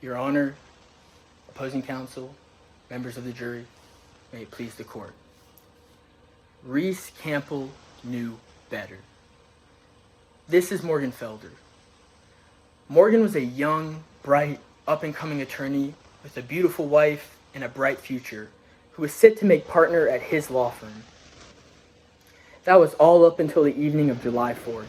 Your Honor, opposing counsel, members of the jury, may it please the court. Reese Campbell knew better. This is Morgan Felder. Morgan was a young, bright, up-and-coming attorney with a beautiful wife and a bright future who was set to make partner at his law firm. That was all up until the evening of July 4th.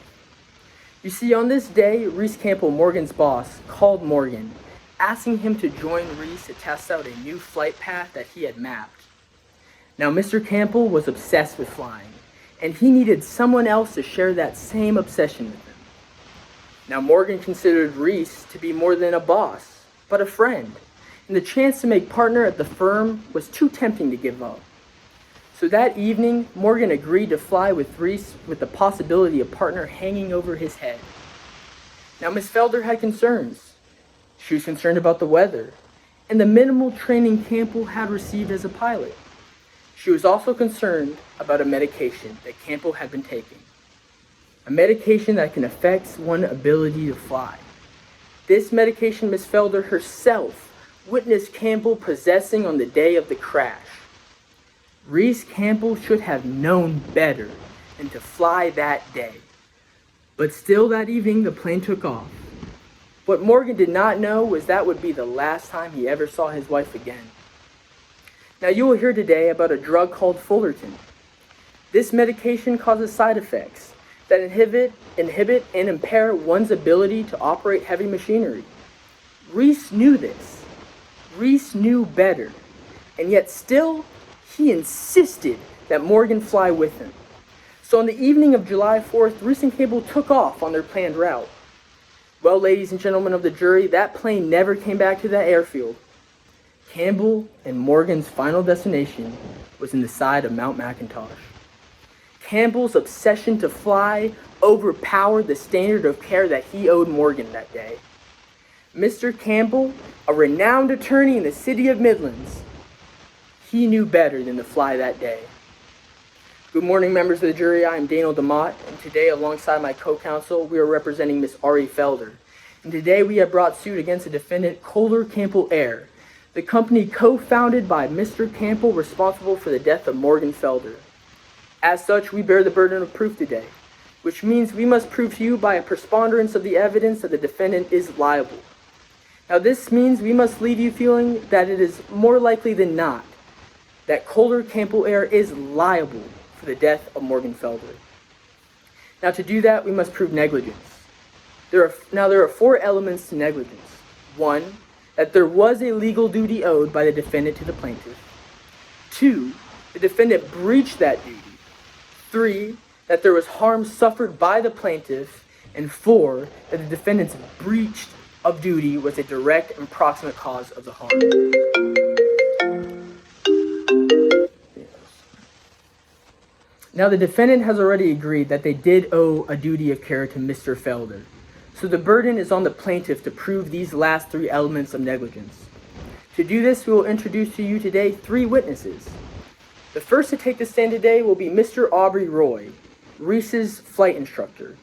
You see, on this day, Reese Campbell, Morgan's boss, called Morgan, asking him to join Reese to test out a new flight path that he had mapped. Now, Mr. Campbell was obsessed with flying, and he needed someone else to share that same obsession with him. Now, Morgan considered Reese to be more than a boss, but a friend, and the chance to make partner at the firm was too tempting to give up. So that evening, Morgan agreed to fly with Reese with the possibility of partner hanging over his head. Now, Miss Felder had concerns. She was concerned about the weather and the minimal training Campbell had received as a pilot. She was also concerned about a medication that Campbell had been taking. A medication that can affect one's ability to fly. This medication Miss Felder herself witnessed Campbell possessing on the day of the crash. Reese Campbell should have known better than to fly that day. But still that evening, the plane took off. What Morgan did not know was that would be the last time he ever saw his wife again. Now you will hear today about a drug called Fullerton. This medication causes side effects that inhibit and impair one's ability to operate heavy machinery. Reese knew this. Reese knew better. And yet still, he insisted that Morgan fly with him. So on the evening of July 4th, Reese and Campbell took off on their planned route. Well, ladies and gentlemen of the jury, that plane never came back to that airfield. Campbell and Morgan's final destination was in the side of Mount McIntosh. Campbell's obsession to fly overpowered the standard of care that he owed Morgan that day. Mr. Campbell, a renowned attorney in the city of Midlands, he knew better than to fly that day. Good morning, members of the jury. I am Daniel DeMott, and today, alongside my co-counsel, we are representing Ms. Ari Felder. And today, we have brought suit against the defendant, Kohler Campbell Air, the company co-founded by Mr. Campbell, responsible for the death of Morgan Felder. As such, we bear the burden of proof today, which means we must prove to you by a preponderance of the evidence that the defendant is liable. Now, this means we must leave you feeling that it is more likely than not that Kohler Campbell Air is liable for the death of Morgan Felder. Now, to do that, we must prove negligence. There are four elements to negligence. 1, that there was a legal duty owed by the defendant to the plaintiff. 2, the defendant breached that duty. 3, that there was harm suffered by the plaintiff. And 4, that the defendant's breach of duty was a direct and proximate cause of the harm. Now, the defendant has already agreed that they did owe a duty of care to Mr. Felder. So the burden is on the plaintiff to prove these last 3 elements of negligence. To do this, we will introduce to you today 3 witnesses. The first to take the stand today will be Mr. Aubrey Roy, Reese's flight instructor.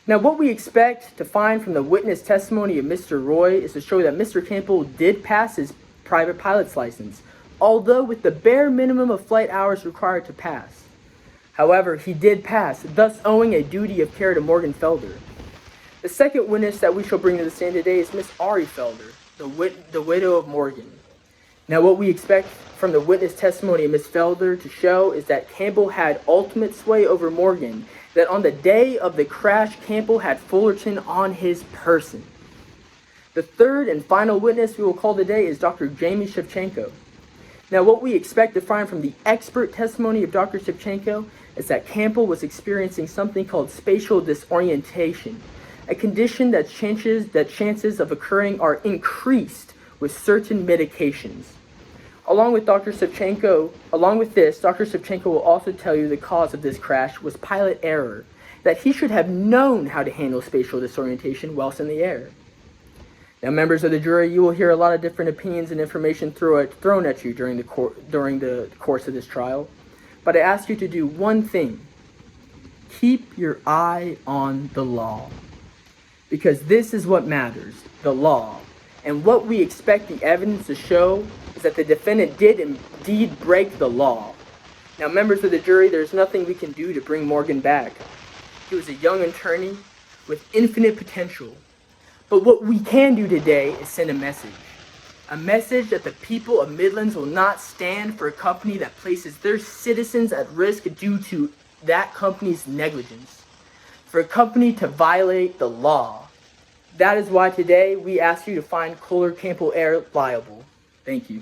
Now, what we expect to find from the witness testimony of Mr. Roy is to show that Mr. Campbell did pass his private pilot's license, although with the bare minimum of flight hours required to pass. However, he did pass, thus owing a duty of care to Morgan Felder. The second witness that we shall bring to the stand today is Miss Ari Felder, the widow of Morgan. Now, what we expect from the witness testimony of Miss Felder to show is that Campbell had ultimate sway over Morgan, that on the day of the crash, Campbell had Fullerton on his person. The third and final witness we will call today is Dr. Jamie Shevchenko. Now, what we expect to find from the expert testimony of Dr. Shevchenko is that Campbell was experiencing something called spatial disorientation, a condition that chances of occurring are increased with certain medications. Along with this, Dr. Shevchenko will also tell you the cause of this crash was pilot error, that he should have known how to handle spatial disorientation whilst in the air. Now, members of the jury, you will hear a lot of different opinions and information thrown at you during the course of this trial. But I ask you to do one thing. Keep your eye on the law. Because this is what matters, the law. And what we expect the evidence to show is that the defendant did indeed break the law. Now, members of the jury, there's nothing we can do to bring Morgan back. He was a young attorney with infinite potential. But what we can do today is send a message. A message that the people of Midlands will not stand for a company that places their citizens at risk due to that company's negligence. For a company to violate the law. That is why today we ask you to find Kohler Campbell Air liable. Thank you.